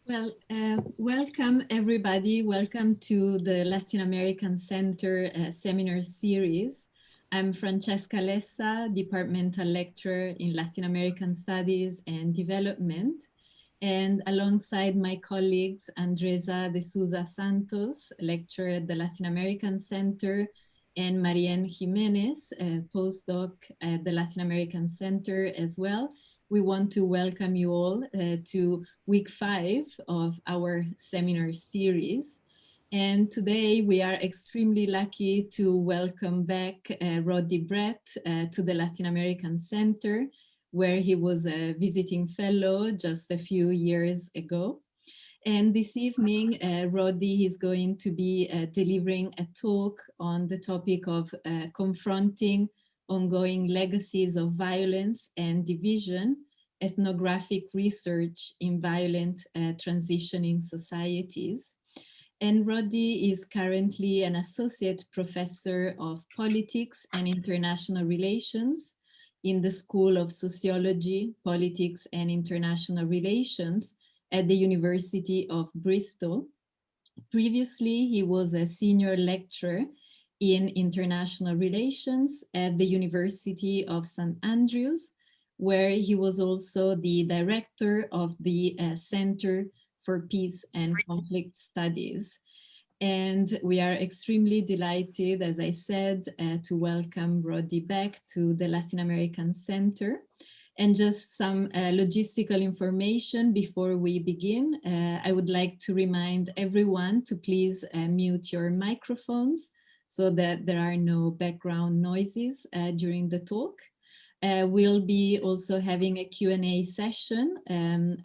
Welcome everybody. Welcome to the Latin American Center seminar series. I'm Francesca Lessa, departmental lecturer in Latin American Studies and Development. And alongside my colleagues, Andresa de Souza Santos, lecturer at the Latin American Center, and Marianne Jimenez, a postdoc at the Latin American Center as well. We want to welcome you all to week 5 of our seminar series. And today we are extremely lucky to welcome back Roddy Brett to the Latin American Center, where he was a visiting fellow just a few years ago. And this evening, Roddy is going to be delivering a talk on the topic of confronting ongoing legacies of violence and division, ethnographic research in violent transitioning societies. And Roddy is currently an associate professor of politics and international relations in the School of Sociology, Politics and International Relations at the University of Bristol. Previously, he was a senior lecturer in international relations at the University of St. Andrews, where he was also the director of the Center for Peace and Conflict Studies. And we are extremely delighted, as I said, to welcome Roddy back to the Latin American Center. And just some logistical information before we begin. I would like to remind everyone to please mute your microphones so that there are no background noises during the talk. We'll be also having a Q&A session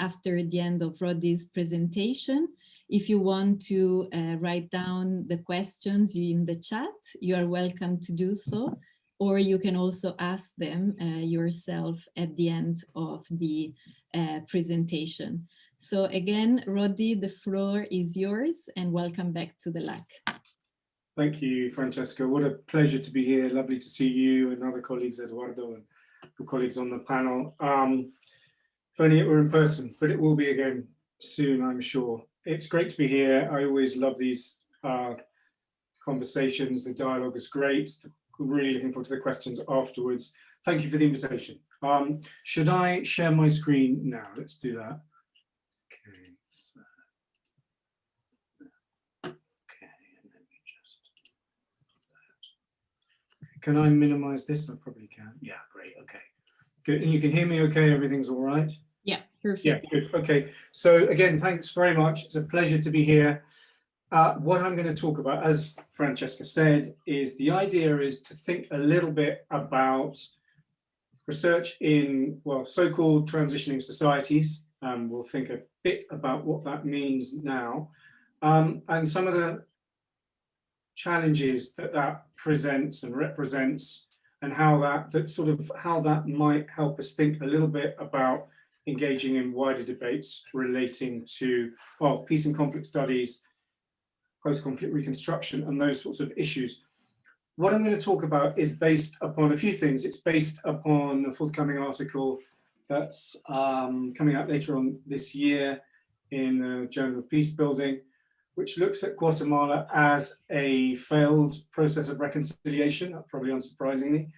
after the end of Roddy's presentation. If you want to write down the questions in the chat, you are welcome to do so, or you can also ask them yourself at the end of the presentation. So again, Roddy, the floor is yours, and welcome back to the LAC. Thank you, Francesca. What a pleasure to be here. Lovely to see you and other colleagues, Eduardo, and colleagues on the panel. If only it were in person, but it will be again soon, I'm sure. It's great to be here. I always love these conversations. The dialogue is great. Really looking forward to the questions afterwards. Thank you for the invitation. Should I share my screen now? Let's do that. Okay. So, okay, and let me just do that. Can I minimize this? I probably can. Yeah, great. Okay. Good. And you can hear me okay? Everything's all right? Yeah, perfect. Yeah, good. Okay. So again, thanks very much. It's a pleasure to be here. What I'm going to talk about, as Francesca said, is the idea is to think a little bit about research in, well, so-called transitioning societies. We'll think a bit about what that means now, and some of the challenges that that presents and represents, and how that might help us think a little bit about engaging in wider debates relating to, well, peace and conflict studies, post-conflict reconstruction, and those sorts of issues. What I'm going to talk about is based upon a few things. It's based upon a forthcoming article that's coming out later on this year in the Journal of Peace Building, which looks at Guatemala as a failed process of reconciliation, probably unsurprisingly.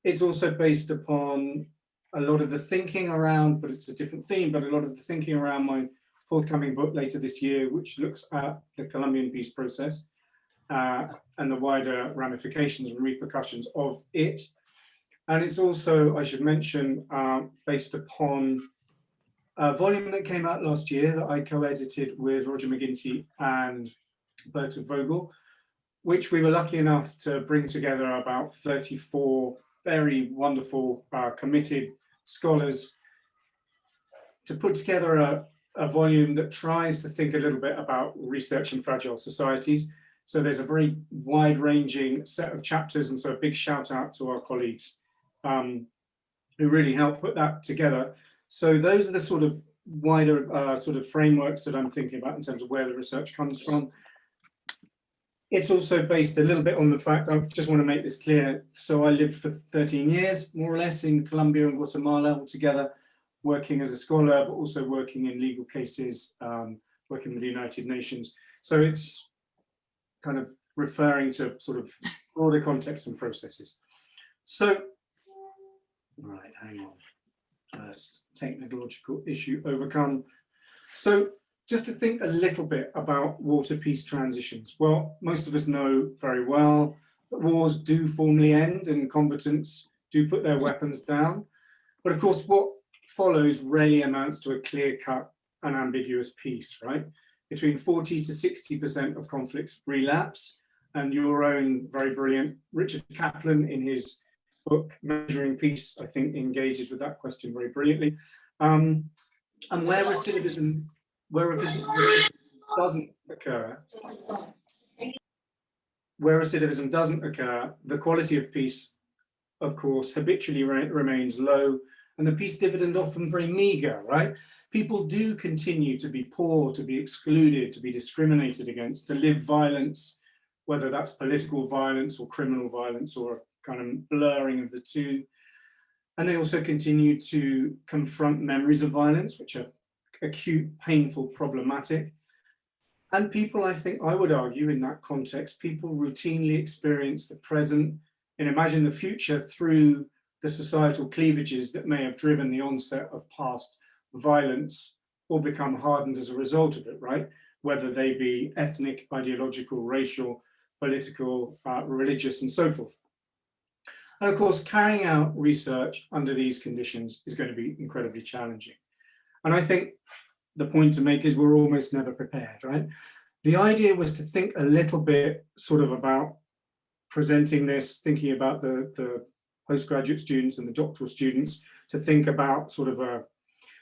It's also based upon a lot of the thinking around, but it's a different theme, but a lot of the thinking around my forthcoming book later this year, which looks at the Colombian peace process and the wider ramifications and repercussions of it. And it's also, I should mention, based upon a volume that came out last year that I co-edited with Roger McGinty and Berta Vogel, which we were lucky enough to bring together about 34 very wonderful, committed scholars to put together a volume that tries to think a little bit about research in fragile societies. So there's a very wide-ranging set of chapters, and so a big shout out to our colleagues who really helped put that together. So those are the sort of wider sort of frameworks that I'm thinking about in terms of where the research comes from. It's also based a little bit on the fact, I just want to make this clear, so I lived for 13 years, more or less, in Colombia and Guatemala altogether. working as a scholar, but also working in legal cases, working with the United Nations. So it's kind of referring to sort of broader contexts and processes. So, right, hang on. First technological issue overcome. So just to think a little bit about war-to-peace transitions. Well, most of us know very well that wars do formally end and combatants do put their weapons down. But of course, what follows rarely amounts to a clear-cut and ambiguous peace, right? Between 40 to 60% of conflicts relapse, and your own very brilliant Richard Kaplan in his book, Measuring Peace, I think engages with that question very brilliantly. And where recidivism doesn't occur, the quality of peace, of course, habitually remains low, and the peace dividend often very meager, right? People do continue to be poor, to be excluded, to be discriminated against, to live violence, whether that's political violence or criminal violence or a kind of blurring of the two. And they also continue to confront memories of violence, which are acute, painful, problematic. And people, I think, I would argue in that context, people routinely experience the present and imagine the future through the societal cleavages that may have driven the onset of past violence or become hardened as a result of it, right? Whether they be ethnic, ideological, racial, political, religious, and so forth. And of course, carrying out research under these conditions is going to be incredibly challenging. And I think the point to make is we're almost never prepared, right? The idea was to think a little bit sort of about presenting this, thinking about the postgraduate students and the doctoral students, to think about sort of a,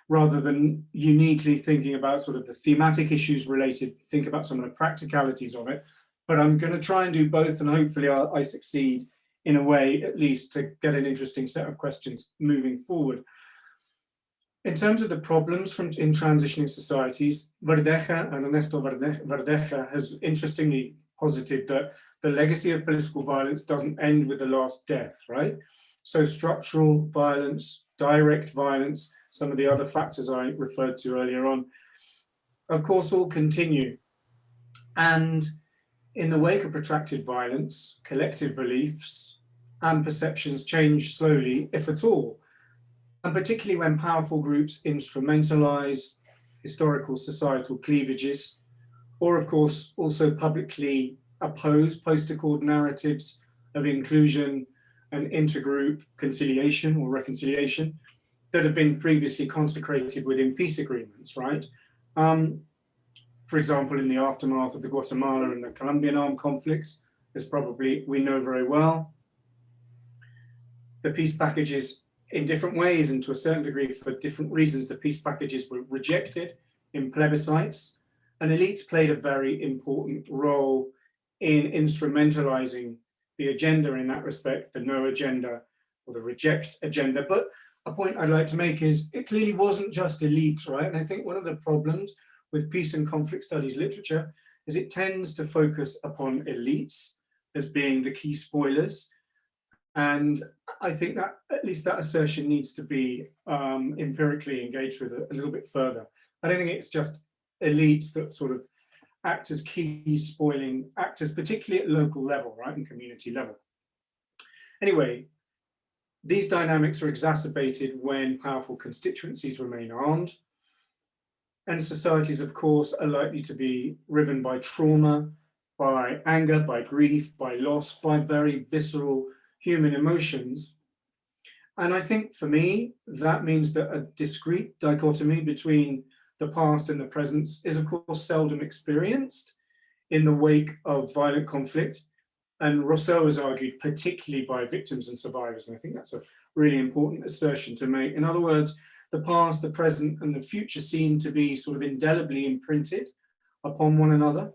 rather than uniquely thinking about sort of the thematic issues related, think about some of the practicalities of it. But I'm going to try and do both, and hopefully I succeed in a way, at least, to get an interesting set of questions moving forward. In terms of the problems in transitioning societies, Verdeja and Ernesto Verdeja has interestingly posited that the legacy of political violence doesn't end with the last death, right? So structural violence, direct violence, some of the other factors I referred to earlier on, of course, all continue. And in the wake of protracted violence, collective beliefs and perceptions change slowly, if at all. And particularly when powerful groups instrumentalize historical societal cleavages, or of course also publicly oppose post-accord narratives of inclusion and intergroup conciliation or reconciliation that have been previously consecrated within peace agreements, right? For example, in the aftermath of the Guatemala and the Colombian armed conflicts, as probably we know very well, the peace packages in different ways and to a certain degree for different reasons, the peace packages were rejected in plebiscites, and elites played a very important role in instrumentalizing the agenda in that respect, the no agenda or the reject agenda. But a point I'd like to make is it clearly wasn't just elites, right? And I think one of the problems with peace and conflict studies literature is it tends to focus upon elites as being the key spoilers. And I think that at least that assertion needs to be empirically engaged with a little bit further. I don't think it's just elites that sort of act as key spoiling actors, particularly at local level, right, and community level. Anyway, these dynamics are exacerbated when powerful constituencies remain armed. And societies, of course, are likely to be riven by trauma, by anger, by grief, by loss, by very visceral human emotions. And I think for me, that means that a discrete dichotomy between the past and the present is, of course, seldom experienced in the wake of violent conflict. And Rousseau has argued, particularly by victims and survivors. And I think that's a really important assertion to make. In other words, the past, the present, and the future seem to be sort of indelibly imprinted upon one another.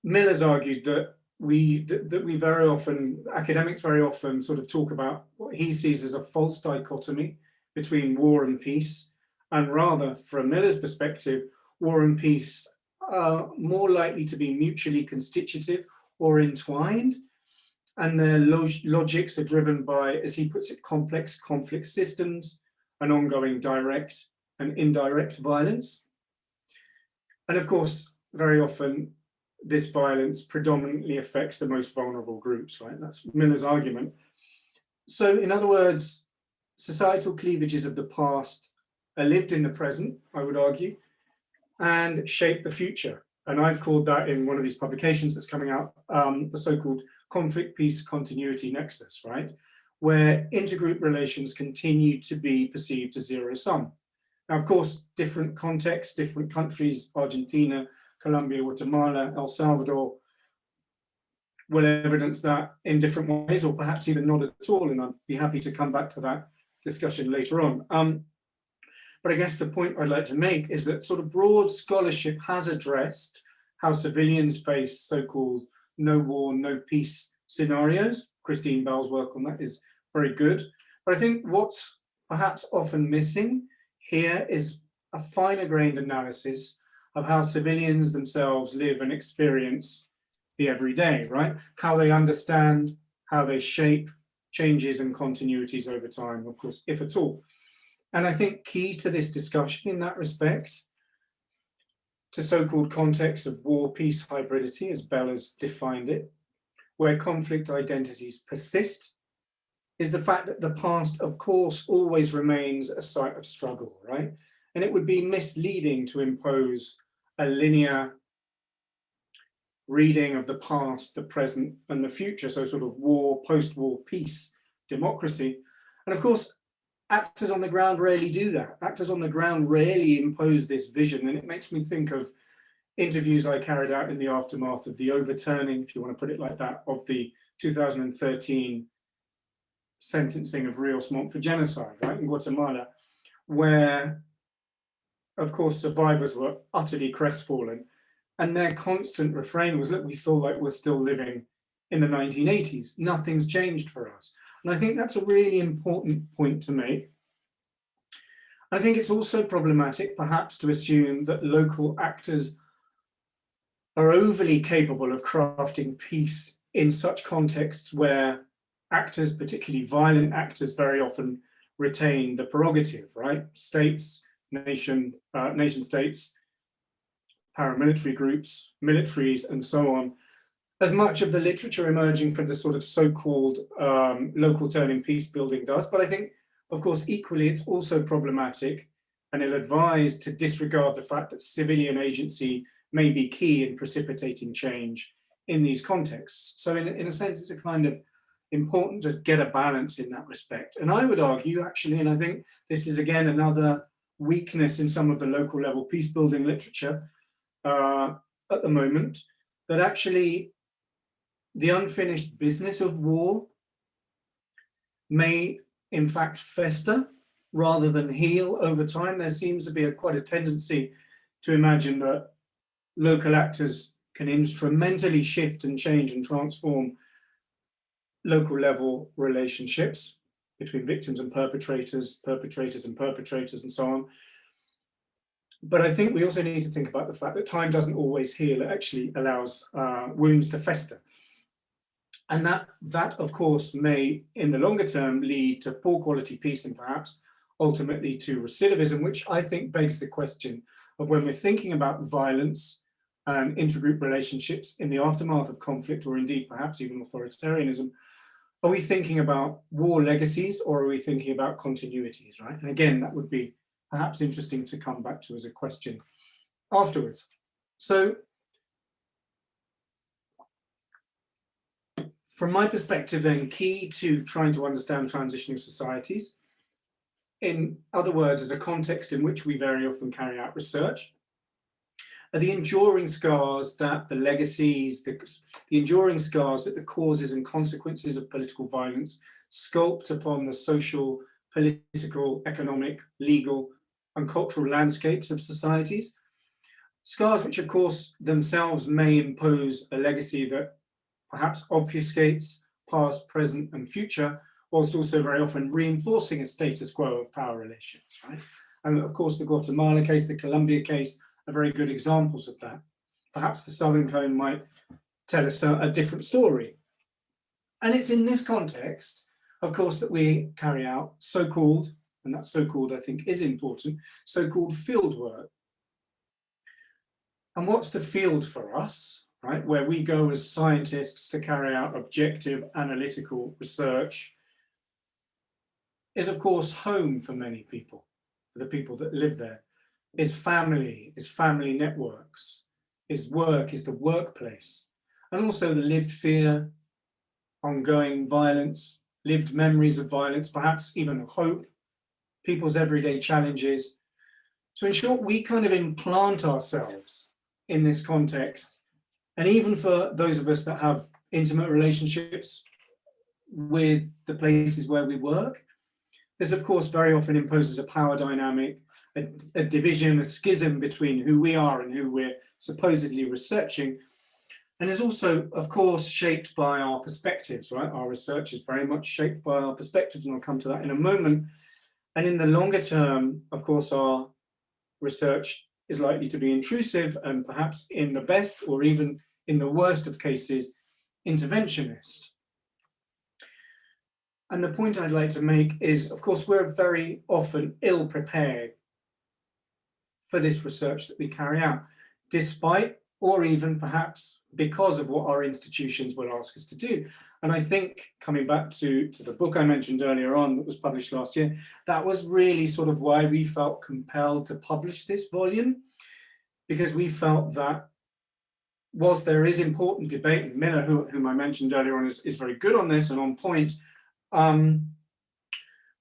Miller's argued that we very often, academics very often sort of talk about what he sees as a false dichotomy between war and peace. And rather, from Miller's perspective, war and peace are more likely to be mutually constitutive or entwined. and their logics are driven by, as he puts it, complex conflict systems and ongoing direct and indirect violence. And of course, very often, this violence predominantly affects the most vulnerable groups, right? That's Miller's argument. So in other words, societal cleavages of the past are lived in the present, I would argue, and shape the future. And I've called that, in one of these publications that's coming out, the so-called conflict, peace, continuity nexus, right? Where intergroup relations continue to be perceived as zero-sum. Now, of course, different contexts, different countries, Argentina, Colombia, Guatemala, El Salvador, will evidence that in different ways, or perhaps even not at all, and I'd be happy to come back to that discussion later on. But I guess the point I'd like to make is that sort of broad scholarship has addressed how civilians face so-called no war, no peace scenarios. Christine Bell's work on that is very good. But I think what's perhaps often missing here is a finer grained analysis of how civilians themselves live and experience the everyday, right? How they understand, how they shape changes and continuities over time, of course, if at all. And I think key to this discussion in that respect, to so-called context of war, peace, hybridity, as Bell has defined it, where conflict identities persist, is the fact that the past, of course, always remains a site of struggle, right? And it would be misleading to impose a linear reading of the past, the present, and the future, so sort of war, post-war, peace, democracy. And of course, actors on the ground rarely do that. Actors on the ground rarely impose this vision, and it makes me think of interviews I carried out in the aftermath of the overturning, if you want to put it like that, of the 2013 sentencing of Rios Montt for genocide, right, in Guatemala, where, of course, survivors were utterly crestfallen, and their constant refrain was, look, we feel like we're still living in the 1980s. Nothing's changed for us. And I think that's a really important point to make. I think it's also problematic, perhaps, to assume that local actors are overly capable of crafting peace in such contexts where actors, particularly violent actors, very often retain the prerogative, right? States, nation states, paramilitary groups, militaries, and so on. As much of the literature emerging from the sort of so-called local turning peace building does. But I think, of course, equally, it's also problematic and ill-advised to disregard the fact that civilian agency may be key in precipitating change in these contexts. So in a sense, it's a kind of important to get a balance in that respect. And I would argue, actually, and I think this is, again, another weakness in some of the local level peace building literature at the moment, that actually the unfinished business of war may in fact fester rather than heal over time. There seems to be quite a tendency to imagine that local actors can instrumentally shift and change and transform local level relationships between victims and perpetrators, and so on. But I think we also need to think about the fact that time doesn't always heal. It actually allows wounds to fester. And that, of course, may, in the longer term, lead to poor quality peace and perhaps ultimately to recidivism, which I think begs the question of, when we're thinking about violence and intergroup relationships in the aftermath of conflict, or indeed perhaps even authoritarianism, are we thinking about war legacies, or are we thinking about continuities, right? And again, that would be perhaps interesting to come back to as a question afterwards. So from my perspective then, key to trying to understand transitioning societies, in other words, as a context in which we very often carry out research, are the enduring scars that the legacies, the enduring scars that the causes and consequences of political violence sculpt upon the social, political, economic, legal, and cultural landscapes of societies. Scars which, of course, themselves may impose a legacy that perhaps obfuscates past, present, and future, whilst also very often reinforcing a status quo of power relations, right? And of course, the Guatemala case, the Colombia case, are very good examples of that. Perhaps the Southern Cone might tell us a different story. And it's in this context, of course, that we carry out so-called, and that so-called I think is important, so-called field work. And what's the field for us, right? Where we go as scientists to carry out objective analytical research is, of course, home for many people, for the people that live there, is family networks, is work, is the workplace, and also the lived fear, ongoing violence, lived memories of violence, perhaps even hope, people's everyday challenges. So in short, we kind of implant ourselves in this context. And even for those of us that have intimate relationships with the places where we work, this of course very often imposes a power dynamic, a division, a schism between who we are and who we're supposedly researching. And is also, of course, shaped by our perspectives, right? Our research is very much shaped by our perspectives, and I'll come to that in a moment. And in the longer term, of course, our research is likely to be intrusive and perhaps in the best or even in the worst of cases, interventionist. And the point I'd like to make is, of course, we're very often ill prepared for this research that we carry out, despite or even perhaps because of what our institutions will ask us to do. And I think, coming back to the book I mentioned earlier on that was published last year, that was really sort of why we felt compelled to publish this volume, because we felt that whilst there is important debate, and Miller, whom I mentioned earlier on, is very good on this and on point,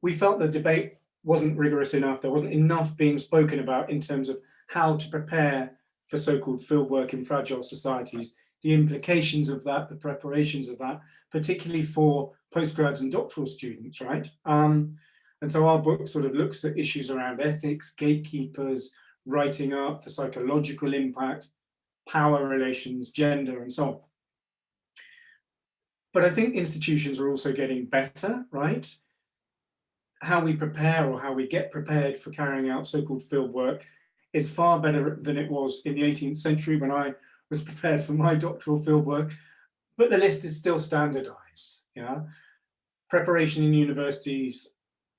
we felt the debate wasn't rigorous enough. There wasn't enough being spoken about in terms of how to prepare for so-called fieldwork in fragile societies, the implications of that, the preparations of that, particularly for postgrads and doctoral students, right? And so our book sort of looks at issues around ethics, gatekeepers, writing up, the psychological impact, power relations, gender, and so on. But I think institutions are also getting better, right? How we prepare or how we get prepared for carrying out so-called field work is far better than it was in the 18th century when I was prepared for my doctoral field work, but the list is still standardized. Yeah, preparation in universities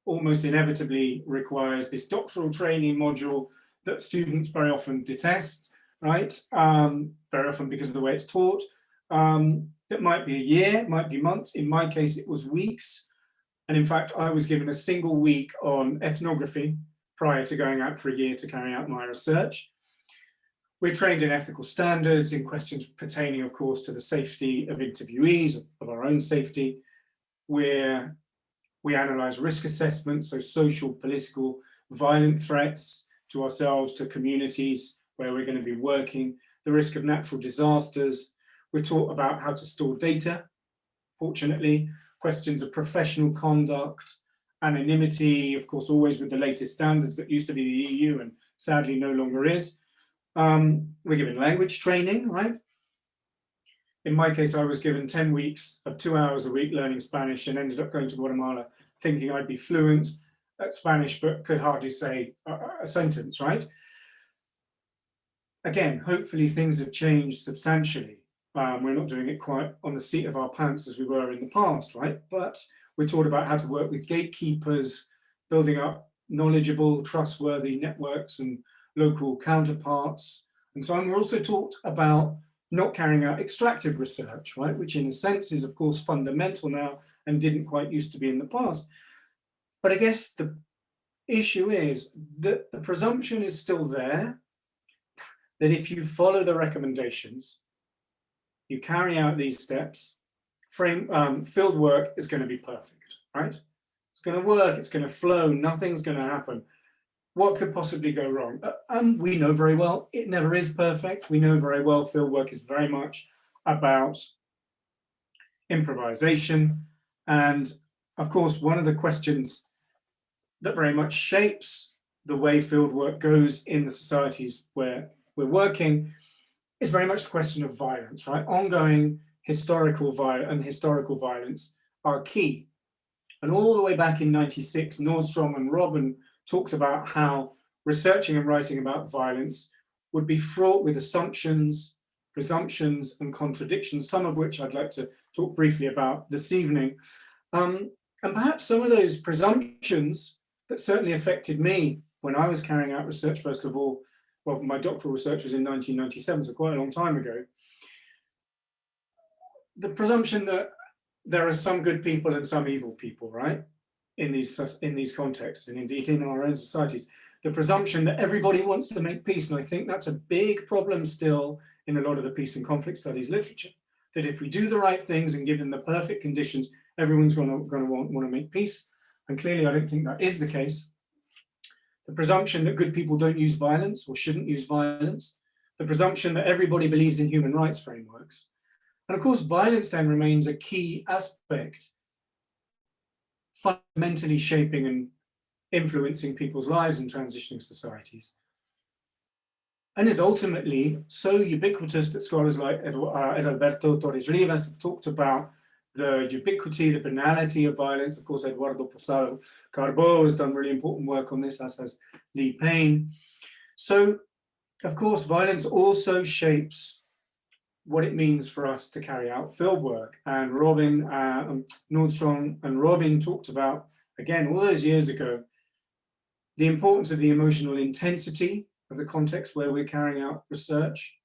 almost inevitably requires this doctoral training module that students very often detest, right? Very often because of the way it's taught. It might be a year, it might be months. In my case, it was weeks. And in fact, I was given a single week on ethnography prior to going out for a year to carry out my research. We're trained in ethical standards, in questions pertaining, of course, to the safety of interviewees, of our own safety. We analyze risk assessments, so social, political, violent threats to ourselves, to communities where we're going to be working, the risk of natural disasters. We're taught about how to store data, fortunately, questions of professional conduct, anonymity, of course, always with the latest standards that used to be the EU and sadly no longer is. We're given language training, right? In my case, I was given 10 weeks of 2 hours a week learning Spanish and ended up going to Guatemala thinking I'd be fluent at Spanish, but could hardly say a sentence, right? Again, hopefully things have changed substantially. We're not doing it quite on the seat of our pants as we were in the past, right? But we're taught about how to work with gatekeepers, building up knowledgeable, trustworthy networks and local counterparts. And so on. We're also taught about not carrying out extractive research, right? Which in a sense is of course fundamental now and didn't quite used to be in the past. But I guess the issue is that the presumption is still there that if you follow the recommendations, you carry out these steps, field work is going to be perfect, right? It's going to work, it's going to flow, nothing's going to happen. What could possibly go wrong? We know very well it never is perfect. We know very well field work is very much about improvisation. And of course, one of the questions that very much shapes the way field work goes in the societies where we're working is very much the question of violence, right? Ongoing historical violence are key. And all the way back in '96, Nordstrom and Robin talked about how researching and writing about violence would be fraught with assumptions, presumptions, and contradictions, some of which I'd like to talk briefly about this evening. And perhaps some of those presumptions that certainly affected me when I was carrying out research, first of all, well, my doctoral research was in 1997, so quite a long time ago. The presumption that there are some good people and some evil people, right? In these contexts, and indeed in our own societies. The presumption that everybody wants to make peace, and I think that's a big problem still in a lot of the peace and conflict studies literature, that if we do the right things and give them the perfect conditions, everyone's going to want to make peace. And clearly, I don't think that is the case. The presumption that good people don't use violence or shouldn't use violence. The presumption that everybody believes in human rights frameworks. And of course, violence then remains a key aspect, fundamentally shaping and influencing people's lives in transitioning societies. And is ultimately so ubiquitous that scholars like Edalberto Torres Rivas have talked about the ubiquity, the banality of violence. Of course, Eduardo Posado Carbo has done really important work on this, as has Lee Payne. So, of course, violence also shapes what it means for us to carry out field work. And Robin Nordstrom and Robin talked about, again, all those years ago, the importance of the emotional intensity of the context where we're carrying out research,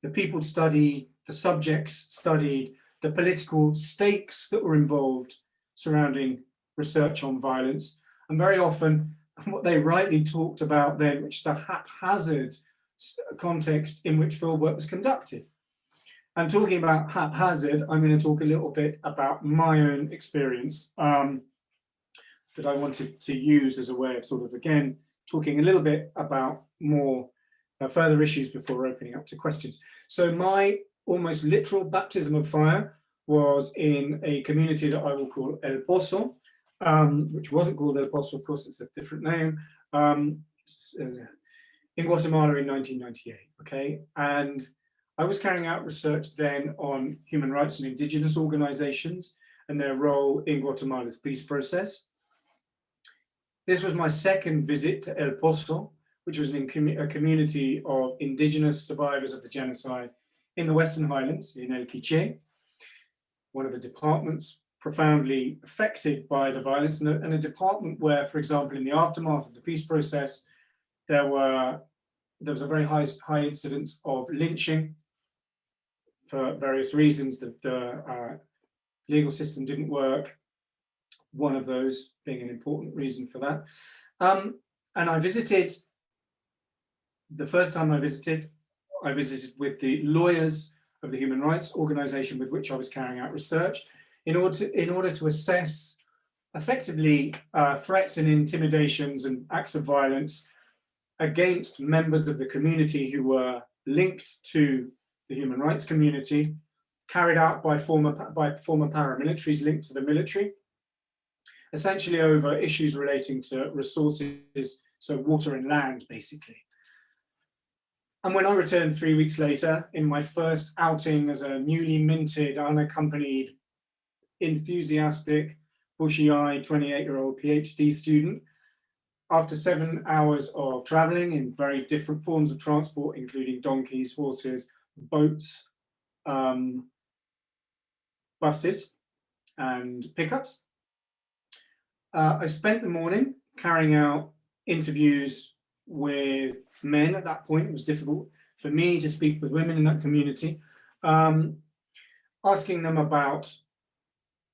the people studied, the subjects studied, the political stakes that were involved surrounding research on violence, and very often what they rightly talked about then, which the haphazard context in which fieldwork was conducted. And talking about haphazard, I'm going to talk a little bit about my own experience that I wanted to use as a way of sort of, again, talking a little bit about more further issues before opening up to questions. So my almost literal baptism of fire was in a community that I will call El Pozo, which wasn't called El Pozo, of course, it's a different name, in Guatemala in 1998, okay? And I was carrying out research then on human rights and indigenous organizations and their role in Guatemala's peace process. This was my second visit to El Pozo, which was a community of indigenous survivors of the genocide in the Western Highlands, in El Quiché, one of the departments profoundly affected by the violence, and a department where, for example, in the aftermath of the peace process, there was a very high incidence of lynching for various reasons. The legal system didn't work, one of those being an important reason for that. And I visited, the first time I visited with the lawyers of the human rights organization with which I was carrying out research in order to assess effectively threats and intimidations and acts of violence against members of the community who were linked to the human rights community, carried out by former paramilitaries linked to the military, essentially over issues relating to resources, so water and land, basically. And when I returned 3 weeks later, in my first outing as a newly minted, unaccompanied, enthusiastic, bushy-eyed 28-year-old PhD student, after 7 hours of traveling in very different forms of transport, including donkeys, horses, boats, buses, and pickups, I spent the morning carrying out interviews with men. At that point, it was difficult for me to speak with women in that community, asking them about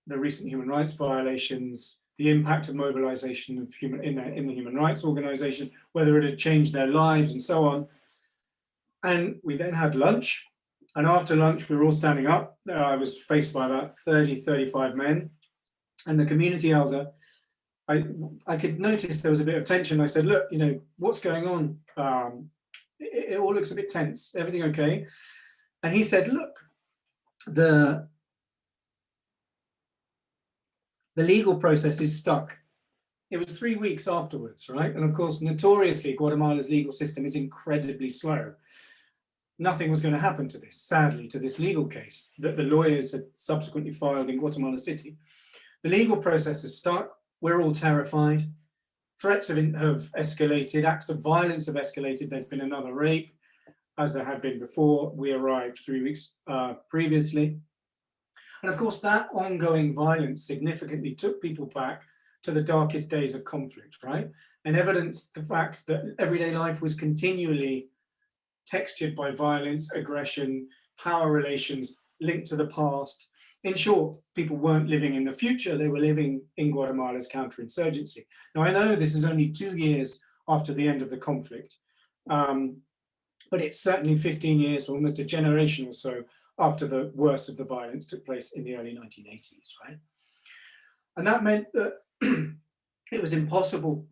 the recent human rights violations, the impact of mobilization of in the human rights organization, whether it had changed their lives and so on. And we then had lunch. And after lunch, we were all standing up. I was faced by about 30, 35 men. And the community elder, I could notice there was a bit of tension. I said, look, what's going on? It all looks a bit tense. Everything okay? And he said, look, the legal process is stuck. It was 3 weeks afterwards, right? And of course, notoriously, Guatemala's legal system is incredibly slow. Nothing was going to happen to this, sadly, to this legal case that the lawyers had subsequently filed in Guatemala City. The legal process is stuck. We're all terrified. Threats have escalated. Acts of violence have escalated. There's been another rape, as there had been before. We arrived 3 weeks previously. And of course, that ongoing violence significantly took people back to the darkest days of conflict, right? And evidenced the fact that everyday life was continually textured by violence, aggression, power relations linked to the past. In short, people weren't living in the future, they were living in Guatemala's counterinsurgency. Now, I know this is only 2 years after the end of the conflict, but it's certainly 15 years, or almost a generation or so, after the worst of the violence took place in the early 1980s, right? And that meant that it was impossible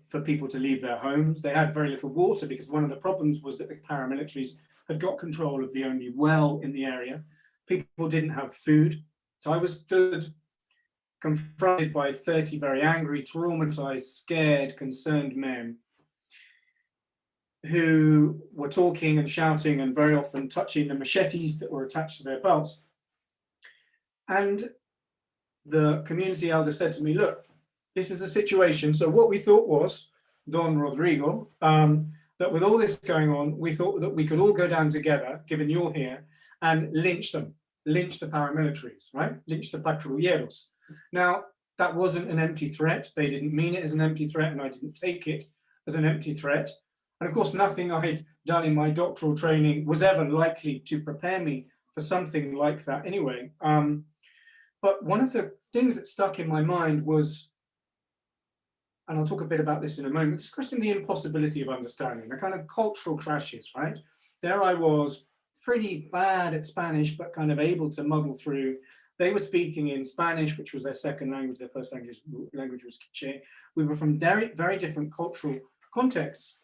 for people to leave their homes. They had very little water because one of the problems was that the paramilitaries had got control of the only well in the area. People didn't have food. So I was confronted by 30 very angry, traumatized, scared, concerned men who were talking and shouting and very often touching the machetes that were attached to their belts. And the community elder said to me, look, this is the situation. So what we thought was, Don Rodrigo, that with all this going on, we thought that we could all go down together, given you're here, and lynch them, lynch the paramilitaries, right? Lynch the patrulleros. Now, that wasn't an empty threat. They didn't mean it as an empty threat, and I didn't take it as an empty threat. And of course, nothing I'd done in my doctoral training was ever likely to prepare me for something like that anyway. But one of the things that stuck in my mind was, and I'll talk a bit about this in a moment, it's a question of the impossibility of understanding, the kind of cultural clashes, right? There I was, pretty bad at Spanish, but kind of able to muddle through. They were speaking in Spanish, which was their second language, their first language was Quiche. We were from very different cultural contexts.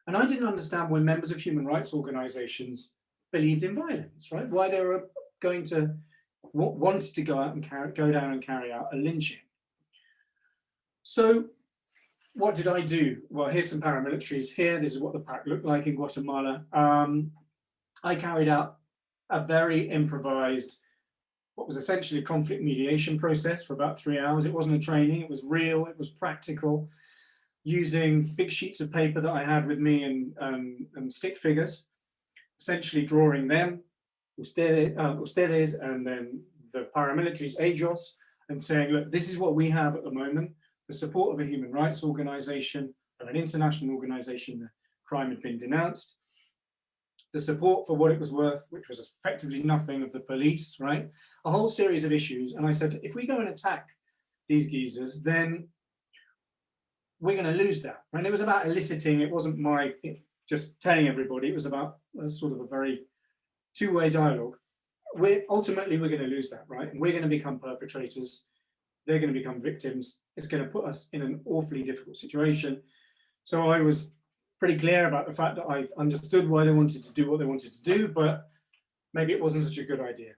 And I didn't understand why members of human rights organizations believed in violence, right? Why they were going to, wanted to go out and go down and carry out a lynching. So what did I do? Well, here's some paramilitaries here. This is what the pack looked like in Guatemala. I carried out a very improvised, what was essentially a conflict mediation process for about 3 hours. It wasn't a training, it was real, it was practical, using big sheets of paper that I had with me and stick figures, essentially drawing them, ustedes, and then the paramilitaries, ellos, and saying, look, this is what we have at the moment, the support of a human rights organization, of an international organization, the crime had been denounced, the support for what it was worth, which was effectively nothing, of the police, right? A whole series of issues. And I said, if we go and attack these geezers, then we're going to lose that. And it was about eliciting, it wasn't my just telling everybody, it was about a sort of a very two-way dialogue. Ultimately, we're going to lose that, right? And we're going to become perpetrators. They're going to become victims. It's going to put us in an awfully difficult situation. So I was pretty clear about the fact that I understood why they wanted to do what they wanted to do, but maybe it wasn't such a good idea.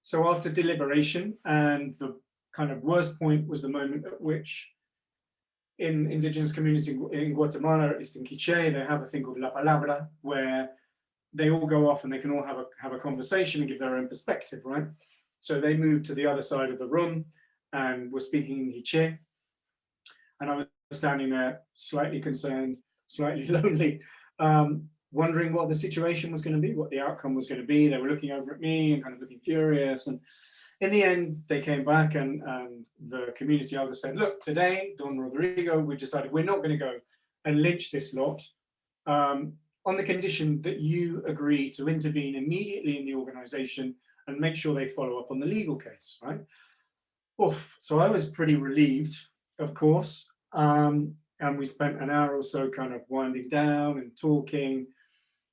So after deliberation, and the kind of worst point was the moment at which in indigenous communities in Guatemala, at least in Quiche, they have a thing called La Palabra, where they all go off and they can all have a conversation and give their own perspective, right? So they moved to the other side of the room and were speaking in Quiche. And I was standing there slightly concerned, slightly lonely, wondering what the situation was going to be, what the outcome was going to be. They were looking over at me and kind of looking furious. And in the end, they came back and the community elder said, look, today, Don Rodrigo, we decided we're not going to go and lynch this lot on the condition that you agree to intervene immediately in the organization and make sure they follow up on the legal case, right? Oof. So I was pretty relieved, of course. And we spent an hour or so kind of winding down and talking.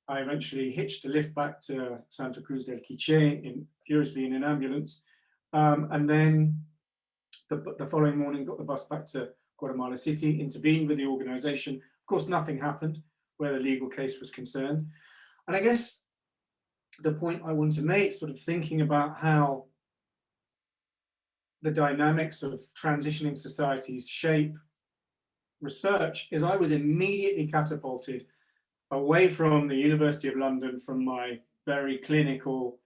I eventually hitched a lift back to Santa Cruz del Quiche, furiously in an ambulance. And then the following morning, got the bus back to Guatemala City, intervened with the organization. Of course, nothing happened where the legal case was concerned. And I guess the point I want to make, sort of thinking about how the dynamics of transitioning societies shape research, is I was immediately catapulted away from the University of London, from my very clinical,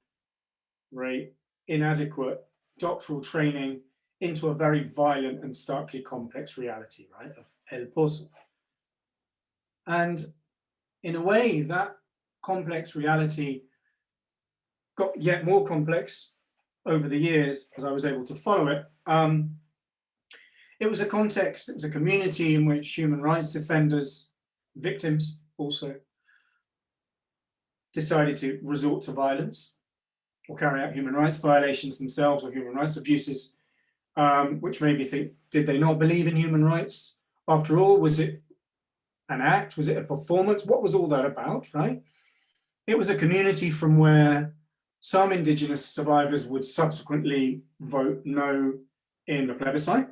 very inadequate doctoral training, into a very violent and starkly complex reality, right, of El Pozo. And in a way, that complex reality got yet more complex over the years, as I was able to follow it, it was a context, it was a community in which human rights defenders, victims also, decided to resort to violence or carry out human rights violations themselves or human rights abuses, which made me think, did they not believe in human rights? After all, was it an act? Was it a performance? What was all that about, right? It was a community from where some Indigenous survivors would subsequently vote no in the plebiscite,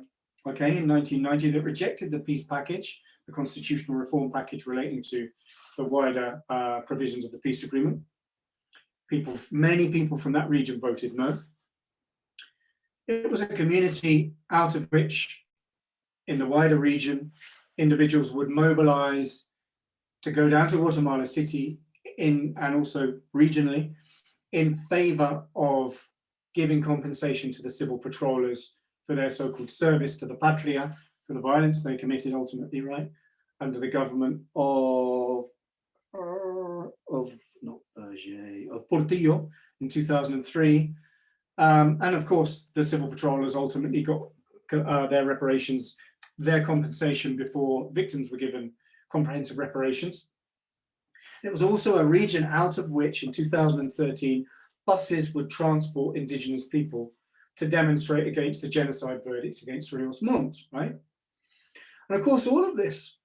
okay, in 1990, that rejected the peace package, the constitutional reform package relating to the wider provisions of the peace agreement. Many people from that region voted no. It was a community out of which, in the wider region, individuals would mobilize to go down to Guatemala City and also regionally in favor of giving compensation to the civil patrollers for their so-called service to the patria, for the violence they committed ultimately, right, under the government of Portillo in 2003. And of course, the civil patrollers ultimately got their reparations, their compensation before victims were given comprehensive reparations. It was also a region out of which in 2013, buses would transport Indigenous people to demonstrate against the genocide verdict against Rios Montt, right? And of course, all of this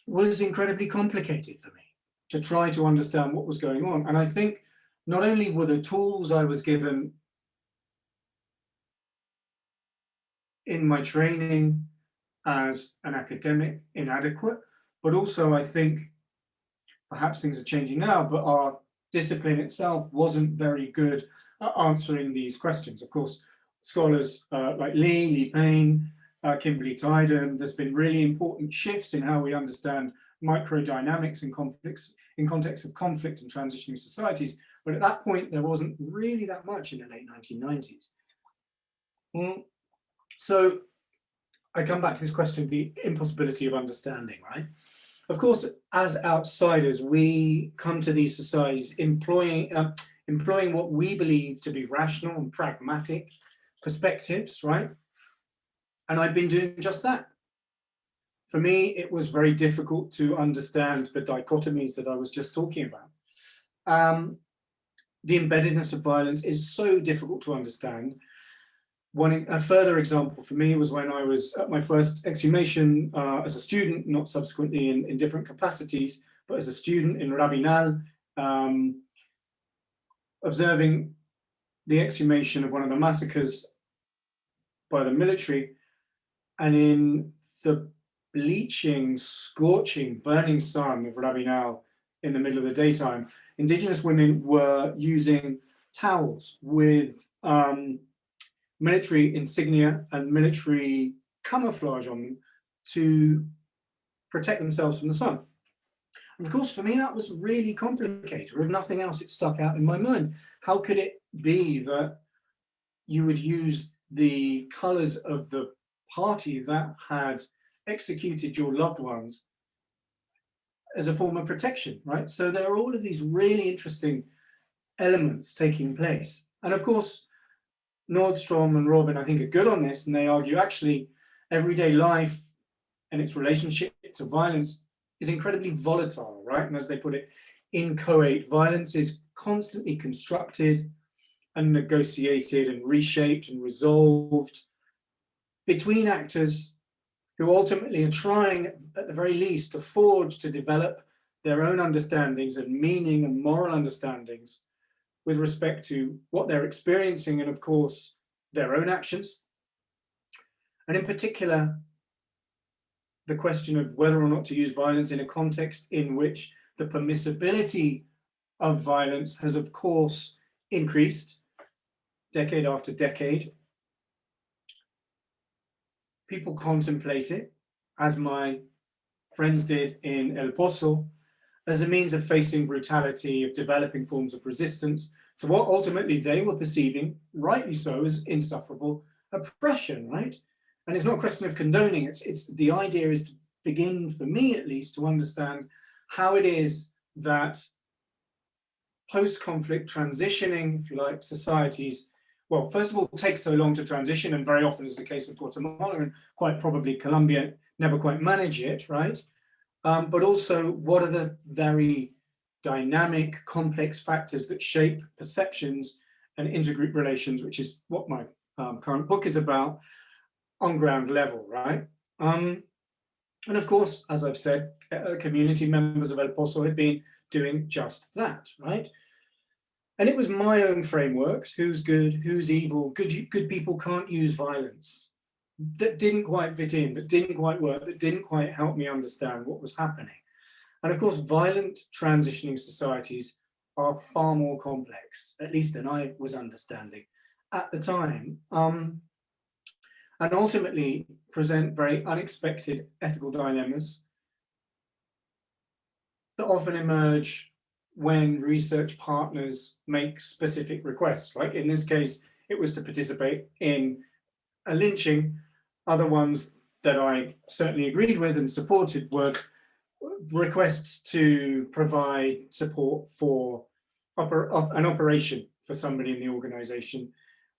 was incredibly complicated for me to try to understand what was going on. And I think not only were the tools I was given in my training as an academic inadequate, but also I think perhaps things are changing now, but our discipline itself wasn't very good at answering these questions. Of course, scholars like Lee Payne, Kimberly Tyden, there's been really important shifts in how we understand microdynamics and conflicts in context of conflict and transitioning societies. But at that point, there wasn't really that much in the late 1990s. So I come back to this question of the impossibility of understanding, right? Of course, as outsiders, we come to these societies employing what we believe to be rational and pragmatic perspectives, right? And I've been doing just that. For me, it was very difficult to understand the dichotomies that I was just talking about. The embeddedness of violence is so difficult to understand. A further example for me was when I was at my first exhumation as a student, not subsequently in different capacities, but as a student in Rabinal, observing the exhumation of one of the massacres by the military, and in the bleaching, scorching, burning sun of Rabinal in the middle of the daytime, Indigenous women were using towels with military insignia and military camouflage on them to protect themselves from the sun. And of course, for me, that was really complicated. If nothing else, it stuck out in my mind. How could it be that you would use the colors of the party that had executed your loved ones as a form of protection, right? So there are all of these really interesting elements taking place. And of course, Nordstrom and Robin, I think, are good on this, and they argue actually everyday life and its relationship to violence is incredibly volatile, right? And as they put it, inchoate, violence is constantly constructed and negotiated and reshaped and resolved between actors who ultimately are trying, at the very least, to forge, to develop their own understandings and meaning and moral understandings with respect to what they're experiencing and, of course, their own actions. And in particular, the question of whether or not to use violence in a context in which the permissibility of violence has, of course, increased decade after decade. People contemplate it, as my friends did in El Pozo, as a means of facing brutality, of developing forms of resistance to what ultimately they were perceiving, rightly so, as insufferable oppression, right? And it's not a question of condoning, it's the idea is to begin, for me at least, to understand how it is that post-conflict transitioning, if you like, societies well, first of all, takes so long to transition, and very often is the case of Guatemala and quite probably Colombia, never quite manage it, right? But also, what are the very dynamic, complex factors that shape perceptions and intergroup relations, which is what my current book is about, on ground level, right? And of course, as I've said, community members of El Pozo had been doing just that, right? And it was my own frameworks, who's good, who's evil, good people can't use violence, that didn't quite fit in, that didn't quite work, that didn't quite help me understand what was happening. And of course, violent transitioning societies are far more complex, at least than I was understanding at the time, and ultimately present very unexpected ethical dilemmas that often emerge when research partners make specific requests. Like in this case, it was to participate in a lynching. Other ones that I certainly agreed with and supported were requests to provide support for an operation for somebody in the organization,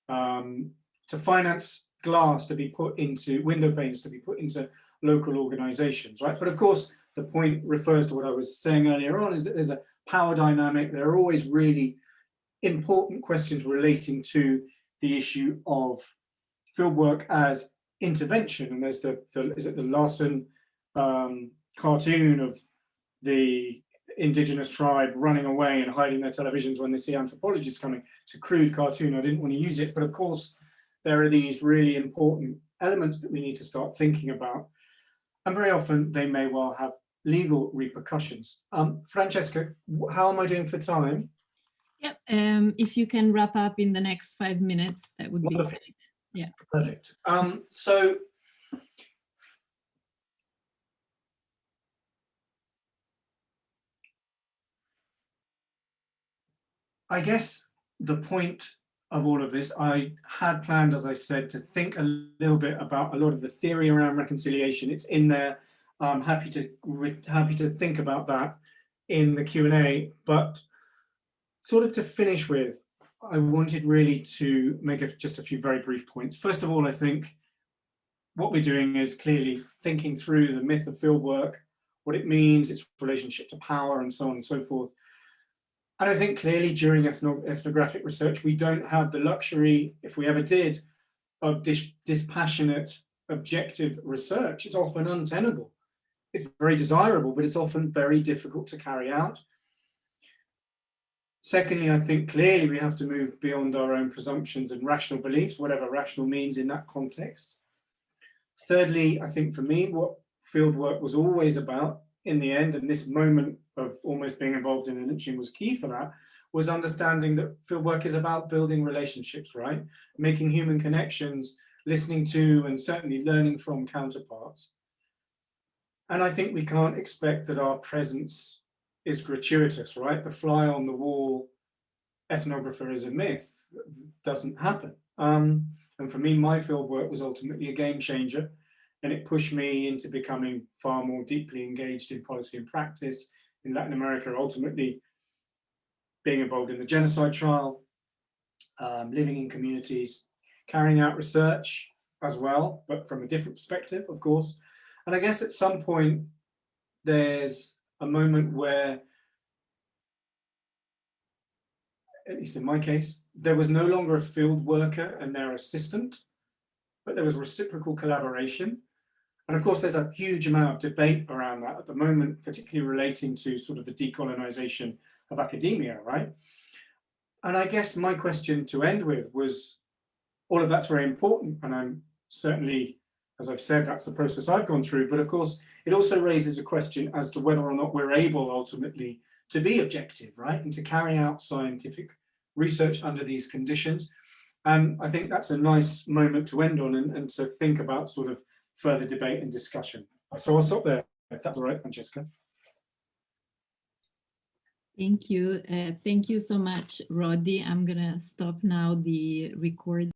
to finance glass to be put into, window panes to be put into local organizations, right? But of course, the point refers to what I was saying earlier on, is that there's a power dynamic. There are always really important questions relating to the issue of fieldwork as intervention. And there's is it the Larson cartoon of the indigenous tribe running away and hiding their televisions when they see anthropologists coming? It's a crude cartoon, I didn't want to use it, but of course there are these really important elements that we need to start thinking about, and very often they may well have legal repercussions. Francesca, how am I doing for time? Yep. If you can wrap up in the next 5 minutes, that would be great. Yeah. Perfect. So I guess the point of all of this, I had planned, as I said, to think a little bit about a lot of the theory around reconciliation. It's in there. I'm happy to think about that in the Q&A, but sort of to finish with, I wanted really to make just a few very brief points. First of all, I think what we're doing is clearly thinking through the myth of fieldwork, what it means, its relationship to power, and so on and so forth. And I think clearly during ethnographic research, we don't have the luxury, if we ever did, of dispassionate, objective research. It's often untenable. It's very desirable, but it's often very difficult to carry out. Secondly, I think clearly we have to move beyond our own presumptions and rational beliefs, whatever rational means in that context. Thirdly, I think for me, what fieldwork was always about in the end, and this moment of almost being involved in a lynching was key for that, was understanding that fieldwork is about building relationships, right? Making human connections, listening to and certainly learning from counterparts. And I think we can't expect that our presence is gratuitous, right? The fly on the wall ethnographer is a myth. It doesn't happen. And for me, my fieldwork was ultimately a game changer, and it pushed me into becoming far more deeply engaged in policy and practice in Latin America, ultimately being involved in the genocide trial, living in communities, carrying out research as well, but from a different perspective, of course. And I guess at some point, there's a moment where, at least in my case, there was no longer a field worker and their assistant, but there was reciprocal collaboration. And of course, there's a huge amount of debate around that at the moment, particularly relating to sort of the decolonization of academia, right? And I guess my question to end with was, all of that's very important, and I'm certainly, as I've said, that's the process I've gone through, but of course, it also raises a question as to whether or not we're able ultimately to be objective, right? And to carry out scientific research under these conditions. And I think that's a nice moment to end on, and to think about sort of further debate and discussion. So I'll stop there, if that's all right, Francesca. Thank you. Thank you so much, Roddy. I'm gonna stop now the recording.